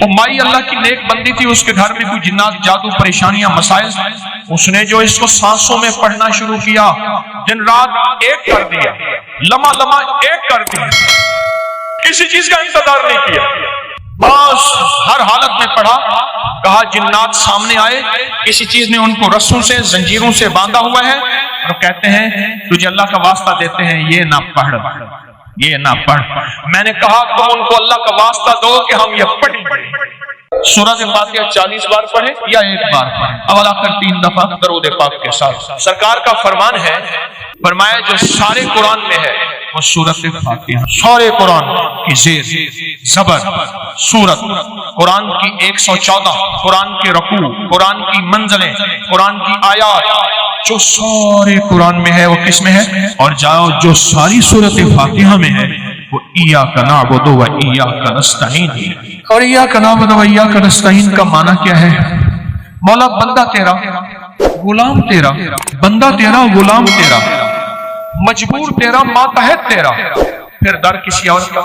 وہ مائی اللہ کی نیک بندی تھی، اس کے گھر میں کوئی جنات، جادو، پریشانیاں، مسائل، اس نے جو اس کو سانسوں میں پڑھنا شروع کیا، دن رات ایک کر دیا، لمحہ لمحہ ایک کر دیا، کسی چیز کا انتظار نہیں کیا، بس ہر حالت میں پڑھا۔ کہا جنات سامنے آئے، کسی چیز نے ان کو رسوں سے، زنجیروں سے باندھا ہوا ہے، اور کہتے ہیں تجھے اللہ کا واسطہ دیتے ہیں یہ نہ پڑھ، یہ نہ پڑھ۔ میں نے کہا تم ان کو اللہ کا واسطہ دو کہ ہم یہ پڑھیں۔ سورۃ فاتحہ 40 بار پڑھیں یا ایک بار پڑھیں، اول آخر 3 دفعہ درود پاک کے ساتھ۔ سرکار کا فرمان ہے، فرمایا جو سارے قرآن میں ہے وہ سورۃ فاتحہ، سارے قرآن کی زیر زبر سورت، قرآن کی 114، قرآن کے رکوع، قرآن کی منزلیں، قرآن کی آیات، جو سارے قرآن میں ہے وہ کس میں ہے؟ اور جاؤ جو ساری سورۃ فاتحہ میں ہے وہ ایاک نعبد و ایاک نستعین۔ اور ایاک نعبد و ایاک نستعین کا معنی کیا ہے؟ مولا بندہ تیرا، غلام تیرا، بندہ تیرا، غلام تیرا، مجبور تیرا، ماتحت تیرا، پھر در کسی اور کا،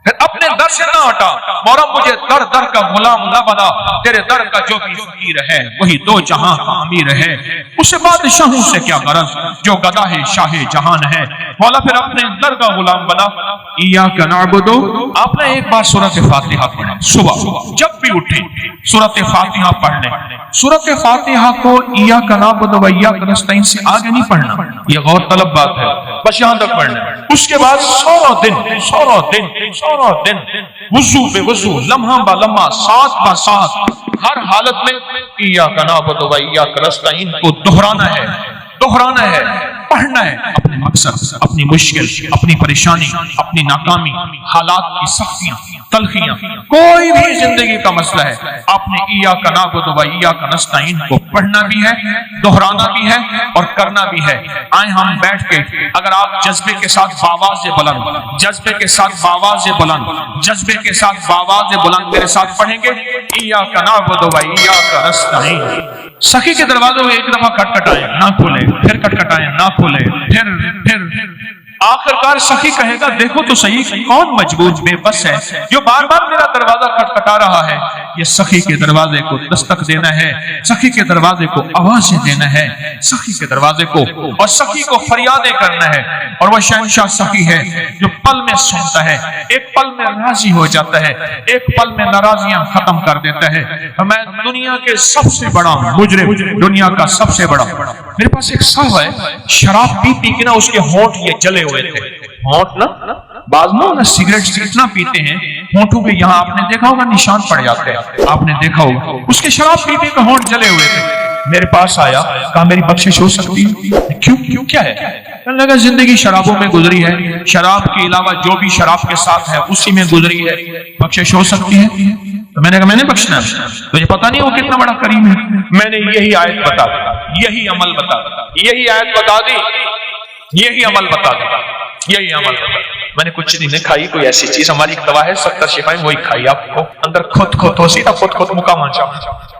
پھر اپنے در سے نہ ہٹا، مولا مجھے در در کا غلام نہ بنا، تیرے در کا جو بھی فقیر ہے وہی دو جہاں کا امیر ہے، اسے بادشاہوں سے کیا غرض جو گدا ہے شاہ جہان ہے، مولا پھر اپنے در کا غلام بنا۔ ایاک نعبد، آپ نے ایک بار سورۃ فاتحہ پڑھا، صبح جب بھی اٹھے سورۃ فاتحہ پڑھ لیں۔ سورۃ فاتحہ کو ایاک نعبد و ایاک نستعین سے آگے نہیں پڑھنا، یہ غور طلب بات ہے، بس یہاں تک پڑھنا۔ اس کے بعد سارا دن وضو بے وضو، لمحہ با لمحہ، ساتھ با ساتھ، ہر حالت میں ایاک نعبد و ایاک نستعین کو دہرانا ہے، پڑھنا ہے۔ اپنے مقصد، اپنی مشکل، اپنی پریشانی، اپنی ناکامی، حالات کی سختیاں، تلخیاں، کوئی بھی زندگی کا مسئلہ ہے، آپ نے ایاک نعبد و ایاک نستعین کو پڑھنا بھی ہے، دہرانا بھی ہے اور کرنا بھی ہے۔ آئیں ہم بیٹھ کے، اگر آپ جذبے کے ساتھ باواز بلند، جذبے کے ساتھ باواز بلند، جذبے کے ساتھ باواز بلند میرے ساتھ پڑھیں گے، ایاک نعبد و ایاک نستعین۔ سخی کے دروازے میں ایک دفعہ کھٹکھٹائیں، نہ کھولے، پھر کھٹکھٹائیں، نہ کھولے، پھر آخر کار سخی کہے گا دیکھو تو صحیح کون مجبور بے بس ہے جو بار بار میرا دروازہ کھٹکھٹا رہا ہے۔ یہ سخی کے دروازے کو دستک دینا ہے، سخی کے دروازے کو آوازیں دینا ہے، سخی کے دروازے کو، اور سخی کو فریادیں کرنا ہے۔ اور وہ شہنشاہ سخی ہے جو پل میں سنتا ہے، ایک پل میں راضی ہو جاتا ہے، ایک پل میں ناراضیاں ختم کر دیتا ہے۔ میں دنیا کے سب سے بڑا مجرم، دنیا کا سب سے بڑا، میرے پاس ایک صاحب ہے، شراب پی پی کے نا اس کے ہونٹ یہ جلے ہوئے تھے، ہونٹ نا بعض نا سگریٹ اتنا پیتے ہیں ہونٹوں پہ یہاں آپ نے دیکھا ہوگا نشان پڑ جاتے ہیں، آپ نے دیکھا ہوگا، اس کے شراب پینے کے ہونٹ جلے ہوئے تھے۔ میرے پاس آیا، کہا میری بخشش ہو سکتی ہے؟ کیوں کیا ہے؟ کہنے لگا زندگی شرابوں میں گزری ہے، شراب کے علاوہ جو بھی شراب کے ساتھ ہے اسی میں گزری ہے، بخشش ہو سکتی ہے؟ تو میں نے کہا میں نے بخشنا، تجھے پتا نہیں وہ کتنا بڑا کریم ہے۔ میں نے یہی آیت بتا دی، یہی عمل بتا دی، یہی آیت بتا دی، یہی عمل بتا دی، یہی عمل بتا دی۔ میں نے کچھ نہیں کھائی کوئی ایسی چیز، ہماری دوا ہے 70 شفائیں، وہی کھائی، آپ کو اندر خود ہو سیدھا خود مکہ مانچا۔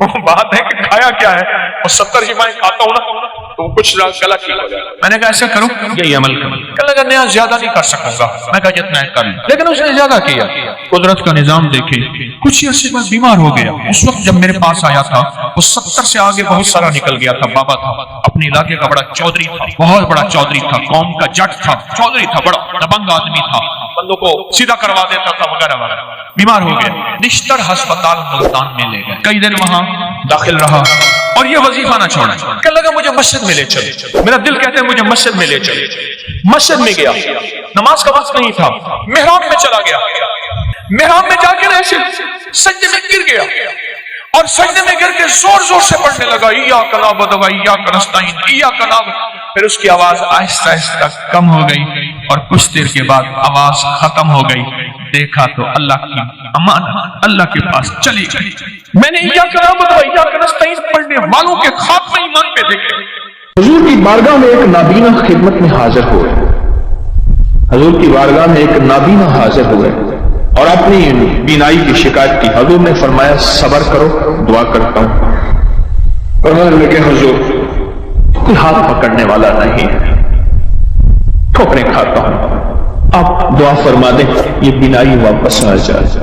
وہ بات ہے کہ کھایا کیا ہے، اور 70 شفائیں کھاتا ہوں نا تو کچھ گلا ٹھیک ہو جائے۔ میں نے کہا ایسا کرو، یہی عمل کرو۔ کہنے لگا نہیں زیادہ نہیں کر سکوں گا، میں کہا جتنا ہے کر لوں، لیکن اس نے زیادہ کیا۔ قدرت کا نظام دیکھے، کچھ عرصے بعد بیمار ہو گیا۔ اس وقت جب میرے پاس آیا تھا وہ 70 سے آگے بہت سارا نکل گیا تھا، بابا تھا، اپنے علاقے کا بڑا چودھری تھا، بہت بڑا چودھری تھا، قوم کا جٹ تھا، چودھری تھا، بڑا دبنگ آدمی تھا، بندوں کو سیدھا کروا دیتا تھا وغیرہ وغیرہ۔ بیمار ہو گیا، نشتر ہسپتال ملتان میں لے گئے، کئی دن وہاں داخل رہا اور یہ وظیفہ نہ چھوڑا۔ کہنے لگا مجھے مسجد میں لے چلے، میرا دل کہتا ہے مجھے مسجد میں لے چلے۔ مسجد میں گیا، نماز کا وقت نہیں تھا، محراب میں چلا گیا، محراب میں جا کے ایسے سجدے میں گر گیا اور سجدے میں گر کے زور سے پڑھنے لگا ایاک نعبد و ایاک نستعین، ایاک نعبد۔ پھر اس کی آواز آہستہ آہستہ کم ہو گئی اور کچھ دیر کے بعد آواز ختم ہو گئی۔ دیکھا تو اللہ کی امانت اللہ کے پاس چلی گئی۔ میں نے ایاک نعبد و ایاک نستعین پڑھنے والوں کے خاتمہ ایمان پہ دیکھے۔ حضور کی بارگاہ میں ایک نابینا خدمت میں حاضر ہوئے، حضور کی بارگاہ میں ایک نابینا حاضر ہوئے اور اپنی بینائی کی شکایت کی۔ حضور نے فرمایا صبر کرو، دعا کرتا ہوں۔ فرمانے لگے حضور کوئی ہاتھ پکڑنے والا نہیں ہے، ٹھوکریں کھاتا ہوں، آپ دعا فرما دیں یہ بینائی واپس آ جائے۔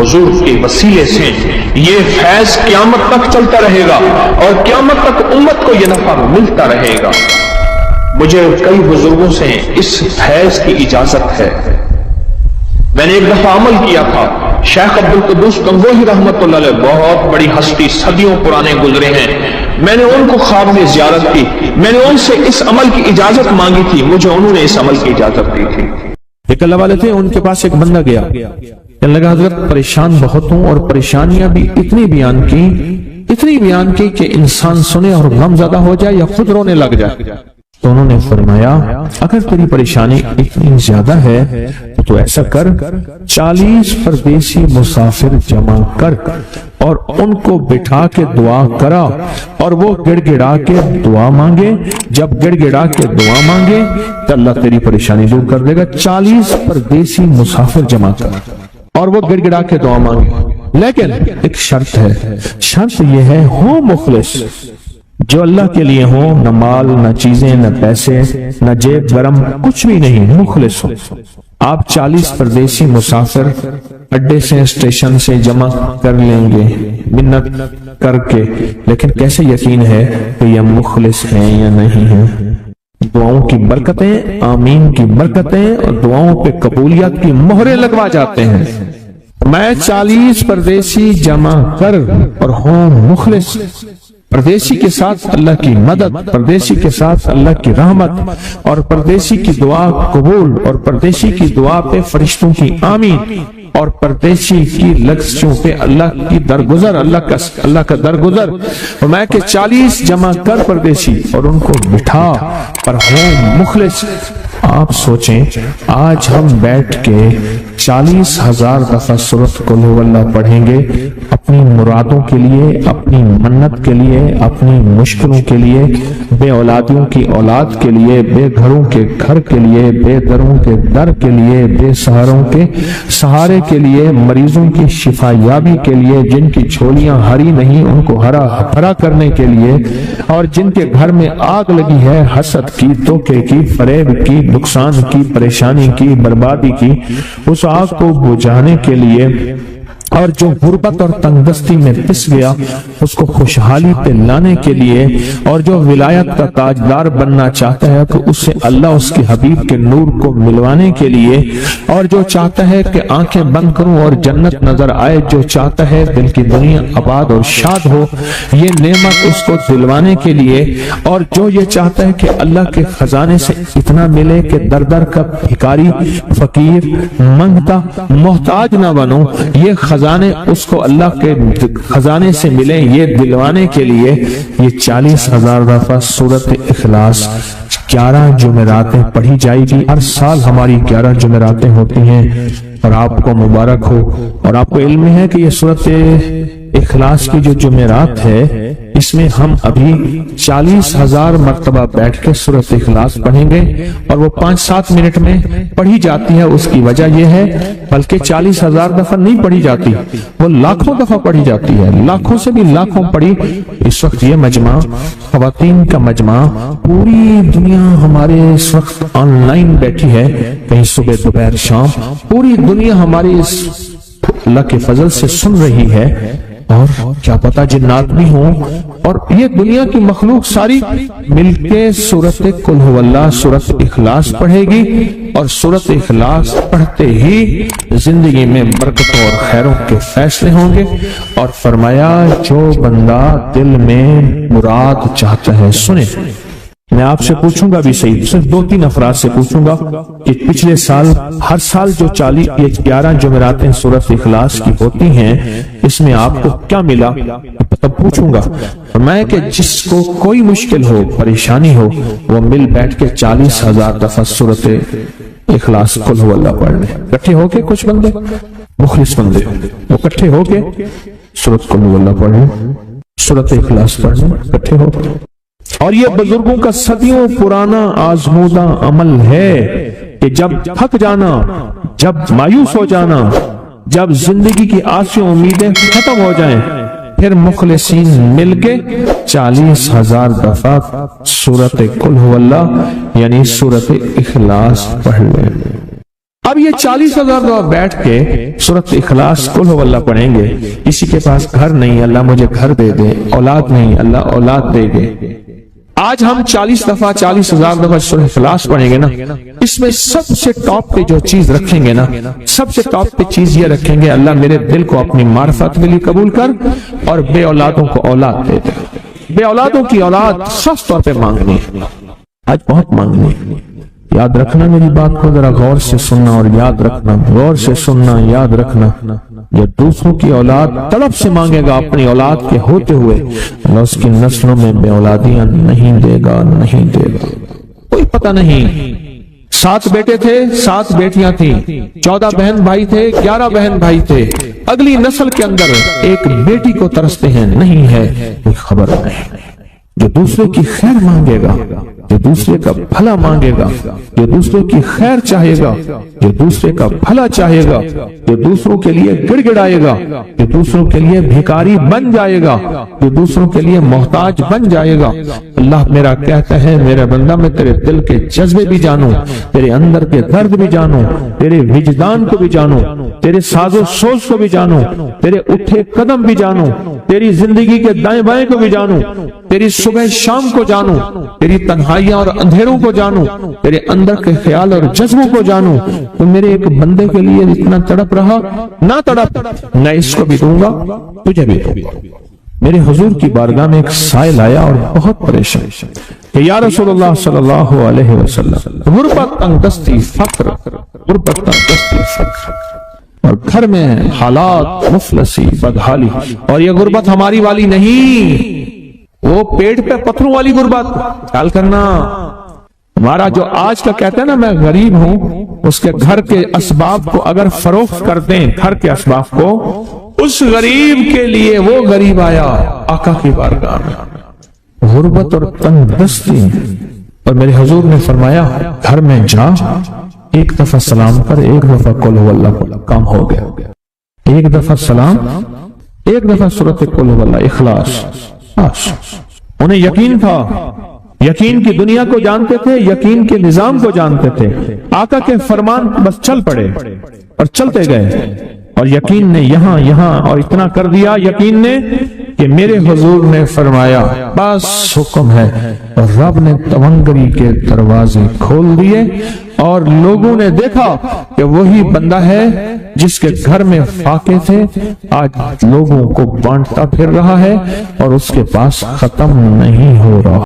حضور کے وسیلے سے یہ فیض قیامت تک چلتا رہے گا اور قیامت تک امت کو یہ نفع ملتا رہے گا۔ مجھے کئی بزرگوں سے اس فیض کی اجازت ہے۔ میں نے ایک دفعہ عمل کیا تھا، شیخ عبدالقدوس گنگوہی رحمۃ اللہ علیہ بہت بڑی ہستی، صدیوں پرانے گزرے ہیں، میں نے ان کو خواب میں زیارت کی، میں نے ان سے اس عمل کی اجازت مانگی تھی، مجھے انہوں نے اس عمل کی اجازت دی تھی۔ ایک اللہ والے تھے، ان کے پاس ایک بندہ گیا، کہنے لگا حضرت پریشان بہت ہوں، اور پریشانیاں بھی اتنی بیان کی کہ انسان سنے اور غم زدہ ہو جائے یا خود رونے لگ جائے۔ تو انہوں نے فرمایا اگر تیری پریشانی اتنی زیادہ ہے تو ایسا کر، 40 پردیسی مسافر جمع کر اور ان کو بٹھا کے دعا کرا، اور وہ گڑ گڑا کے دعا مانگے، جب گڑ گڑا کے دعا مانگے تو اللہ تیری پریشانی دور کر دے گا۔ 40 پردیسی مسافر جمع کر اور وہ گڑ گڑا کے دعا مانگے، لیکن ایک شرط ہے، شرط یہ ہے ہو مخلص، جو اللہ کے لیے ہو، نہ مال نہ چیزیں نہ پیسے نہ جیب گرم، کچھ بھی نہیں، مخلص ہو۔ آپ 40 پردیسی مسافر اڈے سے اسٹیشن سے جمع کر لیں گے منت کر کے، لیکن کیسے یقین ہے کہ یہ مخلص ہیں یا نہیں ہیں؟ دعاؤں کی برکتیں، آمین کی برکتیں اور دعاؤں پہ قبولیت کی مہریں لگوا جاتے ہیں۔ میں 40 پردیسی جمع کر اور ہوں مخلص، پردیسی کے ساتھ اللہ کی مدد، پردیسی کے ساتھ اللہ کی رحمت، اور پردیسی کی دعا قبول، اور پردیسی کی دعا پہ فرشتوں کی آمین، اور پردیسی کی لفظوں پہ اللہ کی درگزر، اللہ کا درگزر۔ اور میں کہ 40 جمع کر پردیسی اور ان کو بٹھا پر ہوں مخلص۔ آپ سوچیں آج ہم بیٹھ کے 40,000 دفعہ سورۃ قل ہو اللہ پڑھیں گے، اپنی مرادوں کے لیے، اپنی منت کے لیے، اپنی مشکلوں کے لیے، بے اولادیوں کی اولاد کے لیے، بے گھروں کے گھر کے لیے، بے دروں کے در کے لیے، بے سہاروں کے سہارے کے لیے، مریضوں کی شفا یابی کے لیے، جن کی جھولیاں ہری نہیں ان کو ہرا بھرا کرنے کے لیے، اور جن کے گھر میں آگ لگی ہے حسد کی، دھوکے کی، فریب کی، نقصان کی، پریشانی کی، بربادی کی، اس آگ کو بجھانے کے لیے، اور جو غربت اور تنگ دستی میں پس گیا اس کو خوشحالی پہ لانے کے لیے، اور جو ولایت کا تاجدار بننا چاہتا ہے تو اسے اللہ اس کے حبیب کے نور کو ملوانے کے لیے، اور جو چاہتا ہے کہ آنکھیں بند کروں اور جنت نظر آئے، جو چاہتا ہے دل کی دنیا آباد اور شاد ہو، یہ نعمت اس کو دلوانے کے لیے، اور جو یہ چاہتا ہے کہ اللہ کے خزانے سے اتنا ملے کہ در در کا بھکاری، فقیر، منگتا، محتاج نہ بنو، یہ خزانے اس کو اللہ کے خزانے سے ملے، یہ دلوانے کے لیے یہ 40,000 دفعہ سورۃ اخلاص 11 جمعراتیں پڑھی جائے گی۔ ہر سال ہماری 11 جمعراتیں ہوتی ہیں، اور آپ کو مبارک ہو۔ اور آپ کو علم ہے کہ یہ سورۃ اخلاص کی جو جمعرات ہے اس میں ہم ابھی 40,000 مرتبہ بیٹھ کے سورۃ اخلاص پڑھیں گے، اور وہ 5-7 منٹ میں پڑھی جاتی ہے۔ اس کی وجہ یہ ہے بلکہ 40,000 دفعہ نہیں پڑھی جاتی، وہ لاکھوں دفعہ پڑھی جاتی ہے، لاکھوں سے بھی لاکھوں پڑھی۔ اس وقت یہ مجمع، خواتین کا مجمع، پوری دنیا ہمارے اس وقت آن لائن بیٹھی ہے، کہیں صبح دوپہر شام، پوری دنیا ہماری اس اللہ کے فضل سے سن رہی ہے، اور کیا پتا جنات بھی ہوں، اور یہ دنیا کی مخلوق ساری مل کے سورۃ قل ہو اللہ، سورۃ اخلاص پڑھے گی، اور سورۃ اخلاص پڑھتے ہی زندگی میں برکتوں اور خیروں کے فیصلے ہوں گے۔ اور فرمایا جو بندہ دل میں مراد چاہتا ہے، سنیں میں آپ سے پوچھوں گا بھی صحیح، صرف 2-3 افراد سے پوچھوں گا کہ پچھلے سال، ہر سال جو 11 جمعراتیں سورۃ اخلاص کی ہوتی ہیں اس میں آپ کو کیا ملا، تب پوچھوں گا۔ میں کہ جس کو کوئی مشکل ہو، پریشانی ہو، وہ مل بیٹھ کے 40,000 دفعہ سورۃ اخلاص قل ہو اللہ پڑھ لیں، اکٹھے ہو کے، کچھ بندے مخلص بندے وہ اکٹھے ہو کے سورۃ قل ہو اللہ پڑھ لیں، سورۃ اخلاص پڑھ لیں اکٹھے ہو کے۔ اور یہ بزرگوں کا صدیوں پرانا آزمودہ عمل ہے کہ جب تھک جانا، جب مایوس ہو جانا، جب زندگی کی آسیں امیدیں ختم ہو جائیں، پھر مخلصین مل کے 40,000 دفعہ سورۃ قل ہو اللہ یعنی سورۃ اخلاص پڑھ لیں۔ اب یہ 40,000 دفعہ بیٹھ کے سورۃ اخلاص قل هو اللہ پڑھیں گے. کسی کے پاس گھر نہیں، اللہ مجھے گھر دے دے. اولاد نہیں، اللہ اولاد دے دے. آج ہم 40 دفعہ 40,000 دفعہ سورۃ اخلاص پڑھیں گے نا، اس میں سب سے ٹاپ پہ جو چیز رکھیں گے نا، سب سے ٹاپ پہ چیز یہ رکھیں گے، اللہ میرے دل کو اپنی معرفت کے لیے قبول کر اور بے اولادوں کو اولاد دے دے. بے اولادوں کی اولاد خاص طور پہ مانگنی، آج بہت مانگنی. یاد رکھنا میری بات کو ذرا غور سے سننا اور یاد رکھنا، غور سے سننا، یاد رکھنا. جو دوسروں کی اولاد طلب سے مانگے گا اپنی اولاد کے ہوتے ہوئے، اللہ اس کی نسلوں میں بے اولادیاں نہیں دے گا، نہیں دے گا. کوئی پتہ نہیں 7 بیٹے تھے، 7 بیٹیاں تھیں، 14 بہن بھائی تھے، 11 بہن بھائی تھے. اگلی نسل کے اندر ایک بیٹی کو ترستے ہیں، نہیں ہے، کوئی خبر نہیں. جو دوسرے کی خیر مانگے گا، جو دوسرے کا بھلا مانگے گا، جو دوسرے کی خیر چاہے گا، جو دوسرے کا بھلا چاہے گا، جو دوسروں کے لیے گڑ گڑائے گا، جو دوسروں کے لیے بھکاری بن جائے گا، جو دوسروں کے لیے محتاج بن جائے گا. اللہ میرا کہتا ہے میرے بندہ میں تیرے دل کے جذبے بھی جانوں، تیرے اندر کے درد بھی جانوں، تیرے وجدان کو بھی جانوں، تیرے ساز و سوچ کو بھی جانوں، تیرے اٹھے قدم بھی جانوں، تیری زندگی کے دائیں بائیں کو بھی جانوں، تیری صبح شام کو جانوں، تیری تنہائیاں اور اندھیروں کو جانوں، تیرے اندر کے خیال اور جذبوں کو جانوں. تو میرے ایک بندے کے لیے اتنا تڑپ رہا، نہ تڑپ، میں اس کو بھی دوں گا، تجھے بھی دوں گا. میرے حضور کی بارگاہ میں ایک سائل آیا اور بہت پریشان کہ یا رسول اللہ صلی اللہ علیہ وسلم، غربت، تنگدستی، فقر، غربت، تنگدستی، فقر، اور گھر میں حالات مفلسی، بدحالی. اور یہ غربت ہماری والی نہیں، وہ پیٹ پہ پتھروں والی غربت. خیال کرنا، ہمارا جو آج کا کہتا ہے نا میں غریب ہوں، اس کے گھر کے اسباب کو اگر فروخت کر دیں، گھر کے اسباب کو، اس غریب کے لیے وہ غریب آیا آقا کی بارگاہ میں، غربت اور تنگدستی. اور میرے حضور نے فرمایا گھر میں جا، ایک دفعہ سلام کر، ایک دفعہ قل هو اللہ، کام ہو گیا. ایک دفعہ سلام، ایک دفعہ سورۃ قل هو اللہ اخلاص. انہیں یقین تھا، یقین کی دنیا کو جانتے تھے، یقین کے نظام کو جانتے تھے. آقا کے فرمان بس چل پڑے اور چلتے گئے، اور یقین نے یہاں اور اتنا کر دیا یقین نے کہ میرے حضور نے فرمایا بس حکم ہے، اور رب نے تونگری کے دروازے کھول دیے، اور لوگوں نے دیکھا کہ وہی بندہ ہے جس کے گھر میں فاقے تھے، آج لوگوں کو بانٹتا پھر رہا ہے اور اس کے پاس ختم نہیں ہو رہا.